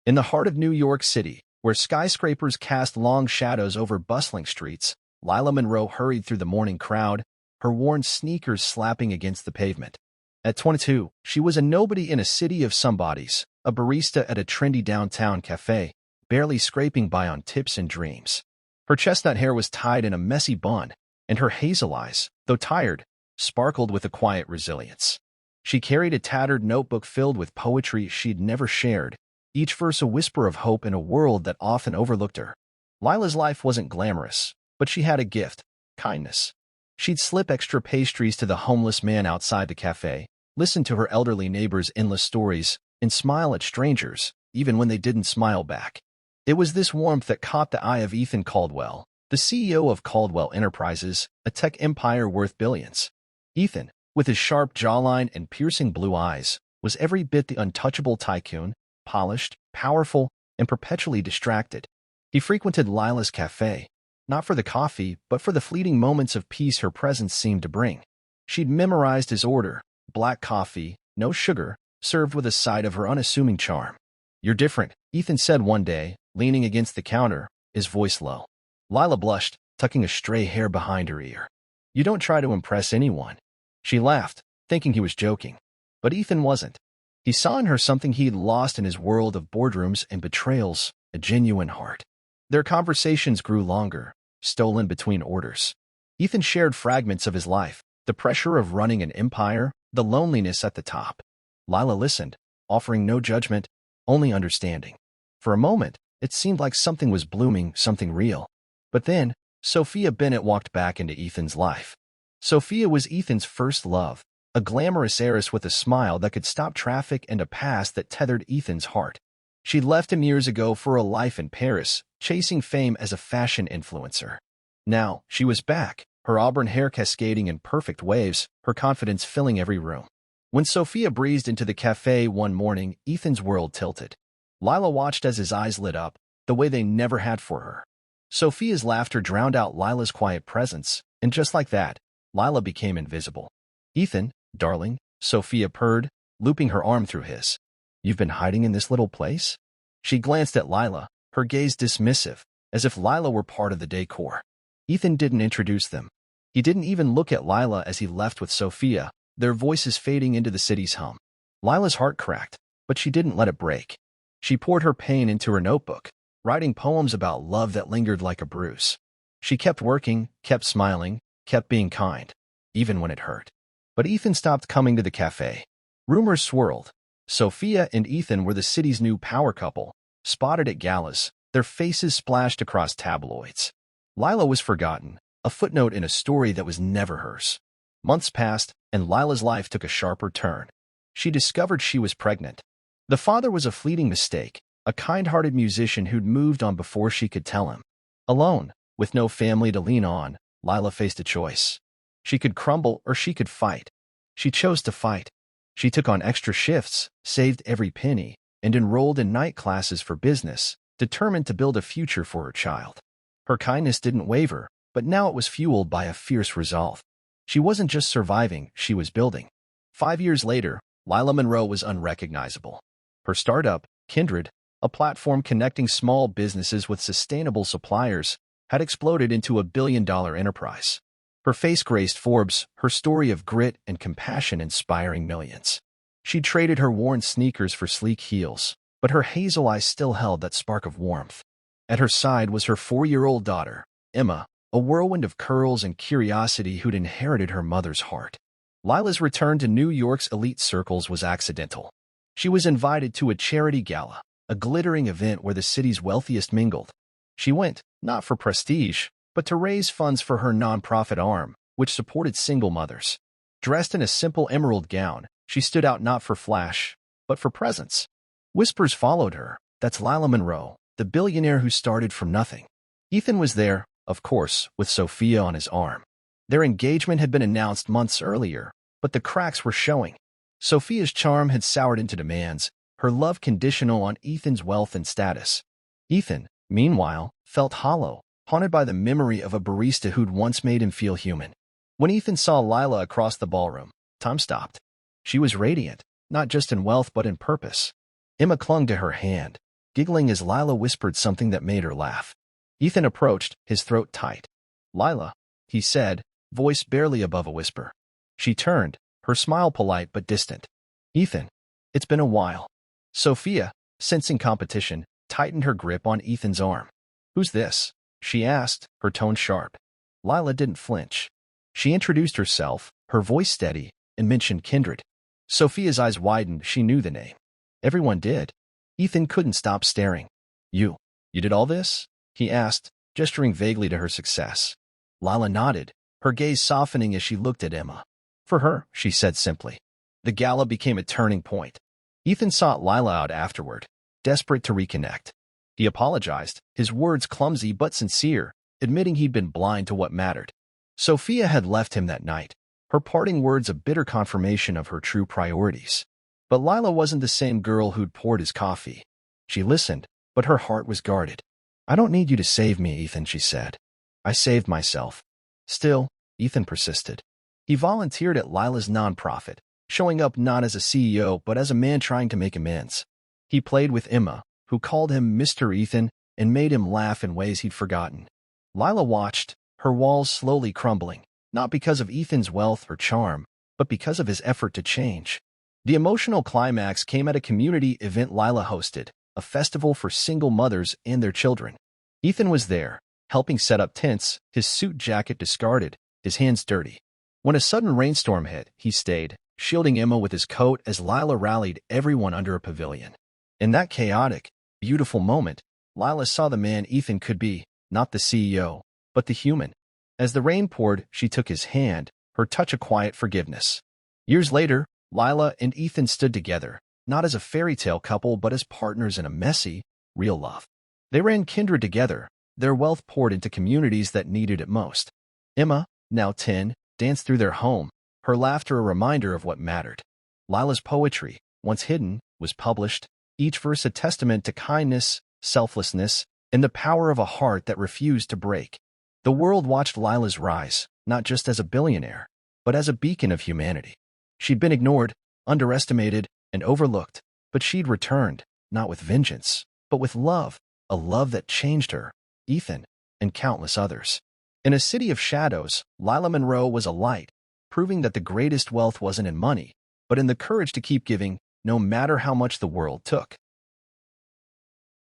In the heart of New York City, where skyscrapers cast long shadows over bustling streets, Lila Monroe hurried through the morning crowd, her worn sneakers slapping against the pavement. At 22, she was a nobody in a city of somebodies, a barista at a trendy downtown cafe, barely scraping by on tips and dreams. Her chestnut hair was tied in a messy bun, and her hazel eyes, though tired, sparkled with a quiet resilience. She carried a tattered notebook filled with poetry she'd never shared, each verse a whisper of hope in a world that often overlooked her. Lila's life wasn't glamorous, but she had a gift: kindness. She'd slip extra pastries to the homeless man outside the cafe, listen to her elderly neighbors' endless stories, and smile at strangers, even when they didn't smile back. It was this warmth that caught the eye of Ethan Caldwell, the CEO of Caldwell Enterprises, a tech empire worth billions. Ethan, with his sharp jawline and piercing blue eyes, was every bit the untouchable Tycoon, polished, powerful, and perpetually distracted. He frequented Lila's cafe, not for the coffee, but for the fleeting moments of peace her presence seemed to bring. She'd memorized his order: black coffee, no sugar, served with a side of her unassuming charm. "You're different," Ethan said one day, leaning against the counter, his voice low. Lila blushed, tucking a stray hair behind her ear. "You don't try to impress anyone." She laughed, thinking he was joking. But Ethan wasn't. He saw in her something he'd lost in his world of boardrooms and betrayals: a genuine heart. Their conversations grew longer, stolen between orders. Ethan shared fragments of his life: the pressure of running an empire, the loneliness at the top. Lila listened, offering no judgment, only understanding. For a moment, it seemed like something was blooming, something real. But then, Sophia Bennett walked back into Ethan's life. Sophia was Ethan's first love, a glamorous heiress with a smile that could stop traffic and a past that tethered Ethan's heart. She'd left him years ago for a life in Paris, chasing fame as a fashion influencer. Now, she was back, her auburn hair cascading in perfect waves, her confidence filling every room. When Sophia breezed into the cafe one morning, Ethan's world tilted. Lila watched as his eyes lit up, the way they never had for her. Sophia's laughter drowned out Lila's quiet presence, and just like that, Lila became invisible. "Ethan, darling," Sophia purred, looping her arm through his. "You've been hiding in this little place?" She glanced at Lila, her gaze dismissive, as if Lila were part of the decor. Ethan didn't introduce them. He didn't even look at Lila as he left with Sophia, their voices fading into the city's hum. Lila's heart cracked, but she didn't let it break. She poured her pain into her notebook, writing poems about love that lingered like a bruise. She kept working, kept smiling, kept being kind, even when it hurt. But Ethan stopped coming to the cafe. Rumors swirled. Sophia and Ethan were the city's new power couple, spotted at galas, their faces splashed across tabloids. Lila was forgotten, a footnote in a story that was never hers. Months passed, and Lila's life took a sharper turn. She discovered she was pregnant. The father was a fleeting mistake, a kind-hearted musician who'd moved on before she could tell him. Alone, with no family to lean on, Lila faced a choice. She could crumble or she could fight. She chose to fight. She took on extra shifts, saved every penny, and enrolled in night classes for business, determined to build a future for her child. Her kindness didn't waver, but now it was fueled by a fierce resolve. She wasn't just surviving, she was building. 5 years later, Lila Monroe was unrecognizable. Her startup, Kindred, a platform connecting small businesses with sustainable suppliers, had exploded into a billion-dollar enterprise. Her face graced Forbes, her story of grit and compassion inspiring millions. She traded her worn sneakers for sleek heels, but her hazel eyes still held that spark of warmth. At her side was her 4-year-old daughter, Emma, a whirlwind of curls and curiosity who'd inherited her mother's heart. Lila's return to New York's elite circles was accidental. She was invited to a charity gala, a glittering event where the city's wealthiest mingled. She went, not for prestige, but to raise funds for her nonprofit arm, which supported single mothers. Dressed in a simple emerald gown, she stood out not for flash, but for presence. Whispers followed her: "That's Lila Monroe, the billionaire who started from nothing." Ethan was there, of course, with Sophia on his arm. Their engagement had been announced months earlier, but the cracks were showing. Sophia's charm had soured into demands, her love conditional on Ethan's wealth and status. Ethan, meanwhile, felt hollow, haunted by the memory of a barista who'd once made him feel human. When Ethan saw Lila across the ballroom, time stopped. She was radiant, not just in wealth but in purpose. Emma clung to her hand, giggling as Lila whispered something that made her laugh. Ethan approached, his throat tight. "Lila," he said, voice barely above a whisper. She turned, her smile polite but distant. "Ethan, it's been a while." Sophia, sensing competition, tightened her grip on Ethan's arm. "Who's this?" she asked, her tone sharp. Lila didn't flinch. She introduced herself, her voice steady, and mentioned Kindred. Sophia's eyes widened, she knew the name. Everyone did. Ethan couldn't stop staring. You did all this?" he asked, gesturing vaguely to her success. Lila nodded, her gaze softening as she looked at Emma. "For her," she said simply. The gala became a turning point. Ethan sought Lila out afterward, desperate to reconnect. He apologized, his words clumsy but sincere, admitting he'd been blind to what mattered. Sophia had left him that night, her parting words a bitter confirmation of her true priorities. But Lila wasn't the same girl who'd poured his coffee. She listened, but her heart was guarded. "I don't need you to save me, Ethan," she said. "I saved myself." Still, Ethan persisted. He volunteered at Lila's nonprofit, showing up not as a CEO but as a man trying to make amends. He played with Emma, who called him Mr. Ethan and made him laugh in ways he'd forgotten. Lila watched, her walls slowly crumbling, not because of Ethan's wealth or charm, but because of his effort to change. The emotional climax came at a community event Lila hosted, a festival for single mothers and their children. Ethan was there, helping set up tents, his suit jacket discarded, his hands dirty. When a sudden rainstorm hit, he stayed, shielding Emma with his coat as Lila rallied everyone under a pavilion. In that chaotic, beautiful moment, Lila saw the man Ethan could be, not the CEO, but the human. As the rain poured, she took his hand, her touch a quiet forgiveness. Years later, Lila and Ethan stood together, not as a fairy tale couple but as partners in a messy, real love. They ran Kindred together, their wealth poured into communities that needed it most. Emma, now 10, danced through their home, her laughter a reminder of what mattered. Lila's poetry, once hidden, was published, each verse a testament to kindness, selflessness, and the power of a heart that refused to break. The world watched Lila's rise, not just as a billionaire, but as a beacon of humanity. She'd been ignored, underestimated, and overlooked, but she'd returned, not with vengeance, but with love, a love that changed her, Ethan, and countless others. In a city of shadows, Lila Monroe was a light, proving that the greatest wealth wasn't in money, but in the courage to keep giving, no matter how much the world took.